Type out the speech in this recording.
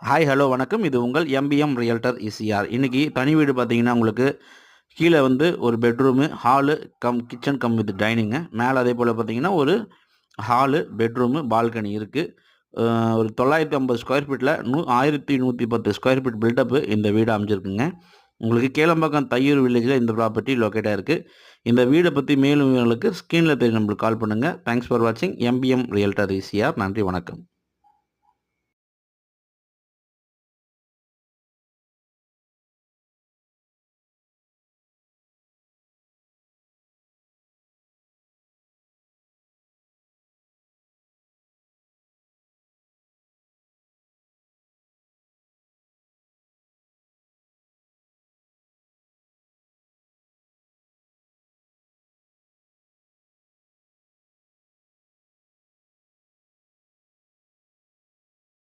Hi hello வணக்கம். இது உங்கள் எம்பிஎம் ரியல்டர் இசிஆர். இன்றைக்கி தனி வீடு பார்த்தீங்கன்னா உங்களுக்கு கீழே வந்து ஒரு bedroom, hall come kitchen come with dining. மேலே அதே போல் பார்த்தீங்கன்னா ஒரு ஹாலு, பெட்ரூமு, பால்கனி இருக்குது. ஒரு 950 ஸ்கொயர் ஃபீட்டில் 1110 ஸ்கொயர் ஃபீட் பில்டப்பு இந்த வீடு அமைஞ்சிருக்குங்க. உங்களுக்கு கேளம்பாக்கம் தையூர் வில்லேஜில் இந்த ப்ராப்பர்ட்டி லொக்கேட்டாக இருக்குது. இந்த வீடை பற்றி மேலும் விவரங்களுக்கு ஸ்க்ரீனில் தெரிய நம்பருக்கு கால் பண்ணுங்கள். தேங்க்ஸ் ஃபார் வாட்சிங் எம்பிஎம் ரியல்டர் இசிஆர். நன்றி, வணக்கம்.